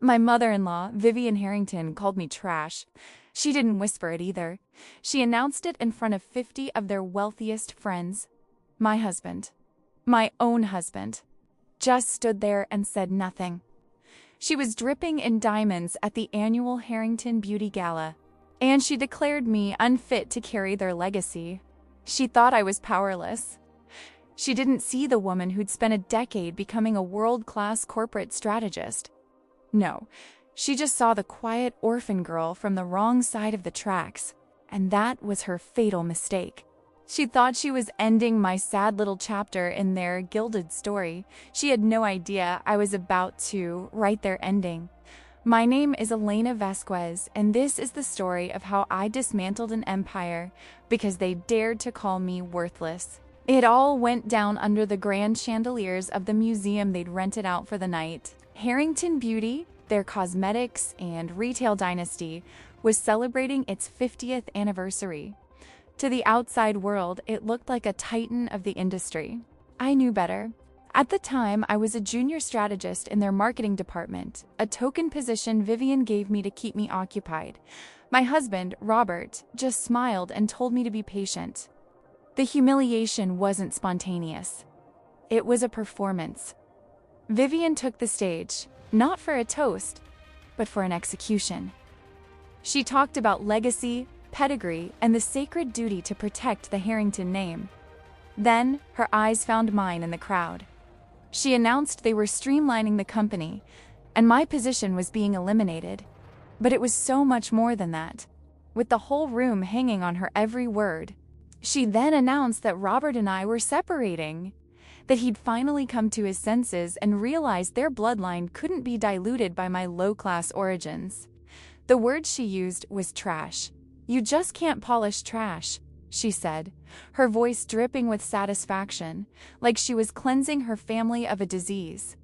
My mother-in-law, Vivian Harrington, called me trash. She didn't whisper it either. She announced it in front of 50 of their wealthiest friends. My husband, my own husband, just stood there and said nothing. She was dripping in diamonds at the annual Harrington Beauty Gala, and she declared me unfit to carry their legacy. She thought I was powerless. She didn't see the woman who'd spent a decade becoming a world-class corporate strategist. No, she just saw the quiet orphan girl from the wrong side of the tracks, and that was her fatal mistake. She thought she was ending my sad little chapter in their gilded story. She had no idea I was about to write their ending. My name is Elena Vasquez, and this is the story of how I dismantled an empire because they dared to call me worthless. It all went down under the grand chandeliers of the museum they'd rented out for the night. Harrington Beauty, their cosmetics and retail dynasty, was celebrating its 50th anniversary. To the outside world, it looked like a titan of the industry. I knew better. At the time, I was a junior strategist in their marketing department, a token position Vivian gave me to keep me occupied. My husband, Robert, just smiled and told me to be patient. The humiliation wasn't spontaneous. It was a performance. Vivian took the stage, not for a toast, but for an execution. She talked about legacy, pedigree, and the sacred duty to protect the Harrington name. Then, her eyes found mine in the crowd. She announced they were streamlining the company, and my position was being eliminated. But it was so much more than that, with the whole room hanging on her every word. She then announced that Robert and I were separating, that he'd finally come to his senses and realized their bloodline couldn't be diluted by my low-class origins. The word she used was trash. "You just can't polish trash," she said, her voice dripping with satisfaction, like she was cleansing her family of a disease.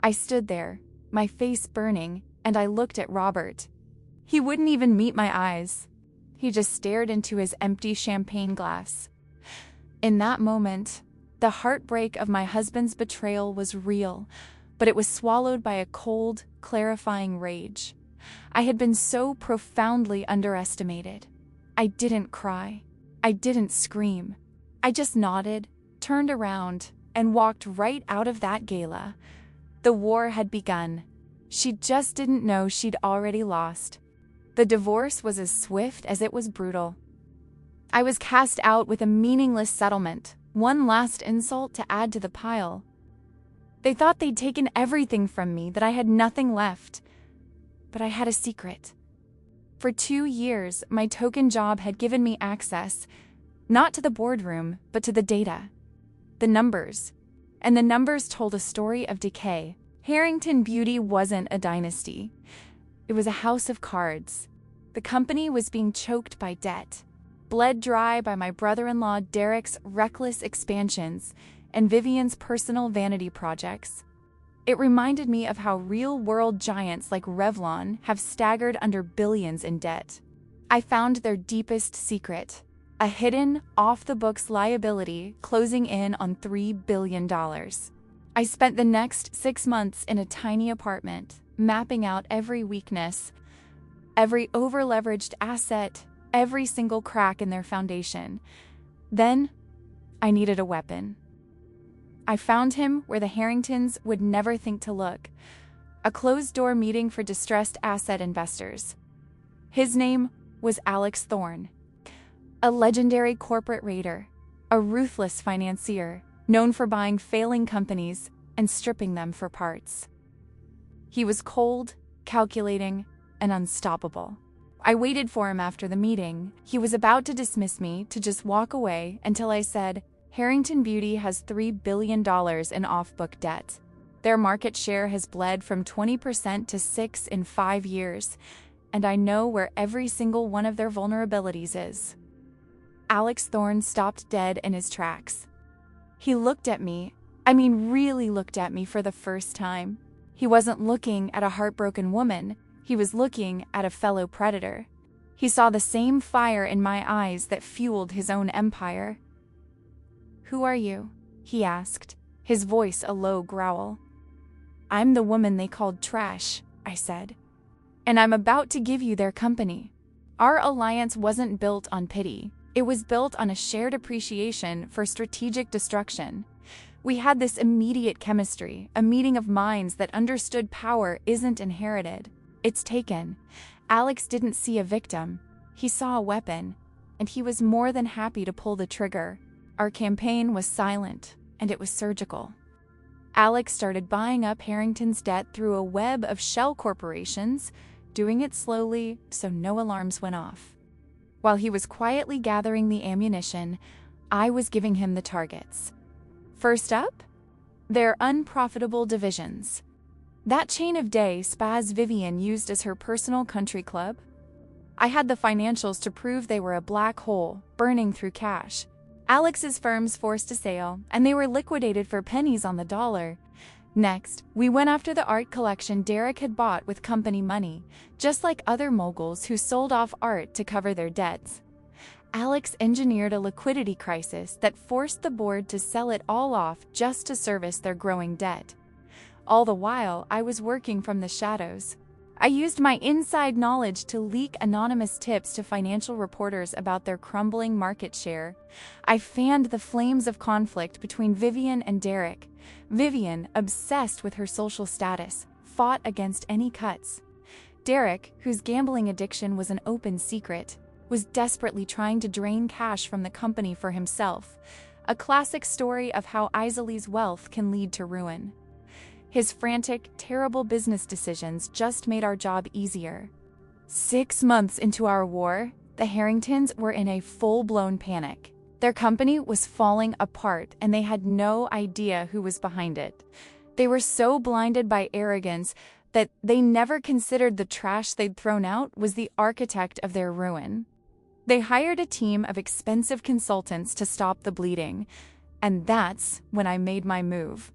I stood there, my face burning, and I looked at Robert. He wouldn't even meet my eyes. He just stared into his empty champagne glass. In that moment, the heartbreak of my husband's betrayal was real, but it was swallowed by a cold, clarifying rage. I had been so profoundly underestimated. I didn't cry. I didn't scream. I just nodded, turned around, and walked right out of that gala. The war had begun. She just didn't know she'd already lost. The divorce was as swift as it was brutal. I was cast out with a meaningless settlement, one last insult to add to the pile. They thought they'd taken everything from me, that I had nothing left. But I had a secret. For 2 years, my token job had given me access, not to the boardroom, but to the data, the numbers. And the numbers told a story of decay. Harrington Beauty wasn't a dynasty. It was a house of cards. The company was being choked by debt, bled dry by my brother-in-law Derek's reckless expansions and Vivian's personal vanity projects. It reminded me of how real-world giants like Revlon have staggered under billions in debt. I found their deepest secret, a hidden, off-the-books liability closing in on $3 billion. I spent the next 6 months in a tiny apartment, mapping out every weakness, every over-leveraged asset, every single crack in their foundation. Then, I needed a weapon. I found him where the Harringtons would never think to look, a closed-door meeting for distressed asset investors. His name was Alex Thorne, a legendary corporate raider, a ruthless financier, known for buying failing companies and stripping them for parts. He was cold, calculating, and unstoppable. I waited for him after the meeting. He was about to dismiss me, to just walk away, until I said, "Harrington Beauty has $3 billion in off-book debt. Their market share has bled from 20% to 6% in 5 years, and I know where every single one of their vulnerabilities is." Alex Thorne stopped dead in his tracks. He looked at me, really looked at me for the first time. He wasn't looking at a heartbroken woman. He was looking at a fellow predator. He saw the same fire in my eyes that fueled his own empire. "Who are you?" he asked, his voice a low growl. "I'm the woman they called trash," I said. "And I'm about to give you their company." Our alliance wasn't built on pity. It was built on a shared appreciation for strategic destruction. We had this immediate chemistry, a meeting of minds that understood power isn't inherited. It's taken. Alex didn't see a victim. He saw a weapon, and he was more than happy to pull the trigger. Our campaign was silent, and it was surgical. Alex started buying up Harrington's debt through a web of shell corporations, doing it slowly so no alarms went off. While he was quietly gathering the ammunition, I was giving him the targets. First up, their unprofitable divisions. That chain of day Spaz Vivian used as her personal country club. I had the financials to prove they were a black hole, burning through cash. Alex's firms forced a sale, and they were liquidated for pennies on the dollar. Next, we went after the art collection Derek had bought with company money, just like other moguls who sold off art to cover their debts. Alex engineered a liquidity crisis that forced the board to sell it all off just to service their growing debt. All the while, I was working from the shadows. I used my inside knowledge to leak anonymous tips to financial reporters about their crumbling market share. I fanned the flames of conflict between Vivian and Derek. Vivian, obsessed with her social status, fought against any cuts. Derek, whose gambling addiction was an open secret, was desperately trying to drain cash from the company for himself, a classic story of how Isalee's wealth can lead to ruin. His frantic, terrible business decisions just made our job easier. 6 months into our war, the Harringtons were in a full-blown panic. Their company was falling apart, and they had no idea who was behind it. They were so blinded by arrogance that they never considered the trash they'd thrown out was the architect of their ruin. They hired a team of expensive consultants to stop the bleeding, and that's when I made my move.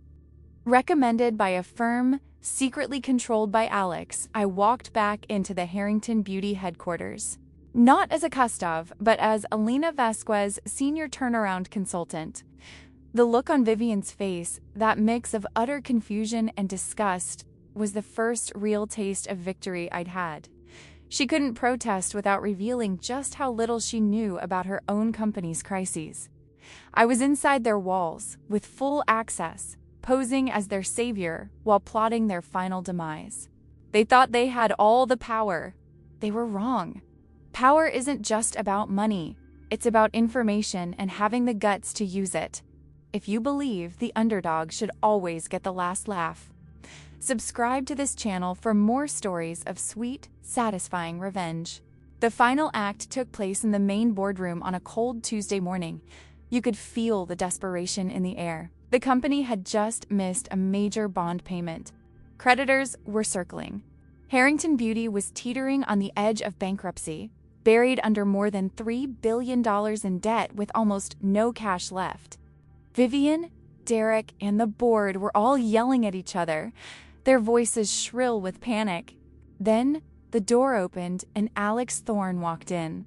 Recommended by a firm secretly controlled by Alex, I walked back into the Harrington Beauty headquarters. Not as a Kostov, but as Alina Vasquez, senior turnaround consultant. The look on Vivian's face, that mix of utter confusion and disgust, was the first real taste of victory I'd had. She couldn't protest without revealing just how little she knew about her own company's crises. I was inside their walls, with full access, posing as their savior while plotting their final demise. They thought they had all the power. They were wrong. Power isn't just about money. It's about information and having the guts to use it. If you believe, the underdog should always get the last laugh. Subscribe to this channel for more stories of sweet, satisfying revenge. The final act took place in the main boardroom on a cold Tuesday morning. You could feel the desperation in the air. The company had just missed a major bond payment. Creditors were circling. Harrington Beauty was teetering on the edge of bankruptcy, buried under more than $3 billion in debt with almost no cash left. Vivian, Derek, and the board were all yelling at each other, their voices shrill with panic. Then the door opened and Alex Thorne walked in.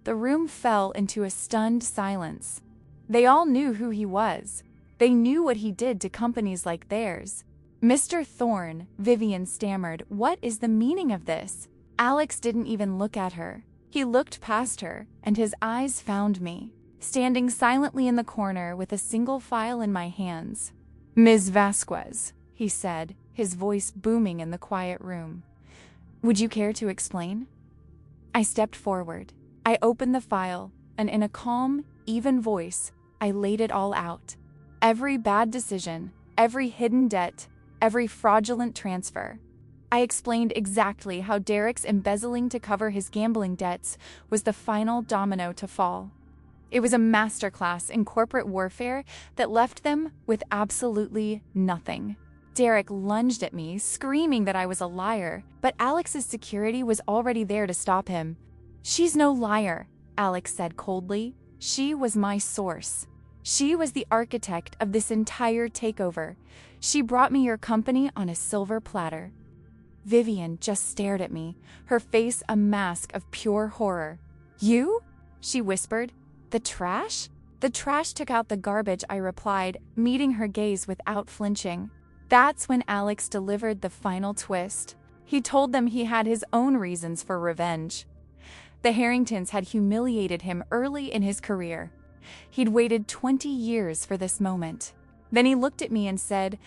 The room fell into a stunned silence. They all knew who he was. They knew what he did to companies like theirs. "Mr. Thorne," Vivian stammered, "what is the meaning of this?" Alex didn't even look at her. He looked past her, and his eyes found me, standing silently in the corner with a single file in my hands. "Ms. Vasquez," he said, his voice booming in the quiet room. "Would you care to explain?" I stepped forward. I opened the file, and in a calm, even voice, I laid it all out. Every bad decision, every hidden debt, every fraudulent transfer. I explained exactly how Derek's embezzling to cover his gambling debts was the final domino to fall. It was a masterclass in corporate warfare that left them with absolutely nothing. Derek lunged at me, screaming that I was a liar, but Alex's security was already there to stop him. "She's no liar," Alex said coldly. "She was my source. She was the architect of this entire takeover. She brought me your company on a silver platter." Vivian just stared at me, her face a mask of pure horror. "You?" she whispered. "The trash?" "The trash took out the garbage," I replied, meeting her gaze without flinching. That's when Alex delivered the final twist. He told them he had his own reasons for revenge. The Harringtons had humiliated him early in his career. He'd waited 20 years for this moment. Then he looked at me and said,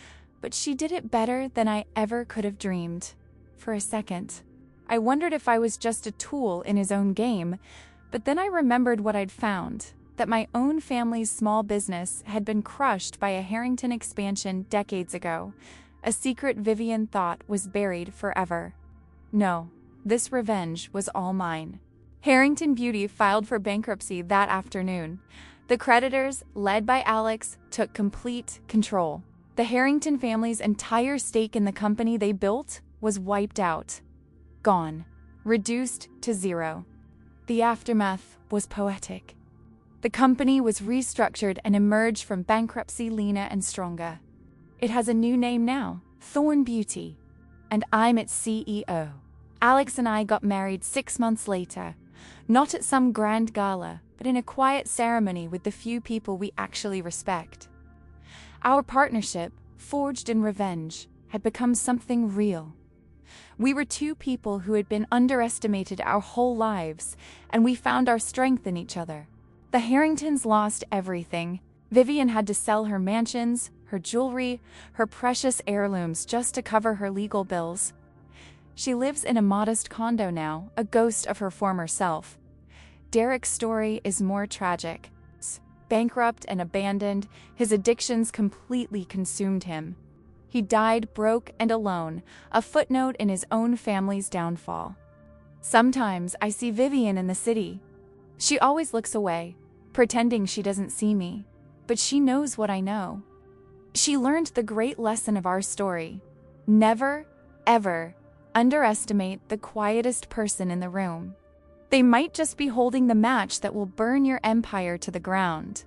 "But she did it better than I ever could have dreamed." For a second, I wondered if I was just a tool in his own game, but then I remembered what I'd found, that my own family's small business had been crushed by a Harrington expansion decades ago. A secret Vivian thought was buried forever. No, this revenge was all mine. Harrington Beauty filed for bankruptcy that afternoon. The creditors, led by Alex, took complete control. The Harrington family's entire stake in the company they built was wiped out. Gone. Reduced to zero. The aftermath was poetic. The company was restructured and emerged from bankruptcy leaner and stronger. It has a new name now, Thorn Beauty, and I'm its CEO. Alex and I got married 6 months later, not at some grand gala, but in a quiet ceremony with the few people we actually respect. Our partnership, forged in revenge, had become something real. We were two people who had been underestimated our whole lives, and we found our strength in each other. The Harringtons lost everything. Vivian had to sell her mansions, her jewelry, her precious heirlooms just to cover her legal bills. She lives in a modest condo now, a ghost of her former self. Derek's story is more tragic. Bankrupt and abandoned, his addictions completely consumed him. He died broke and alone, a footnote in his own family's downfall. Sometimes I see Vivian in the city. She always looks away, pretending she doesn't see me, but she knows what I know. She learned the great lesson of our story. Never, ever underestimate the quietest person in the room. They might just be holding the match that will burn your empire to the ground.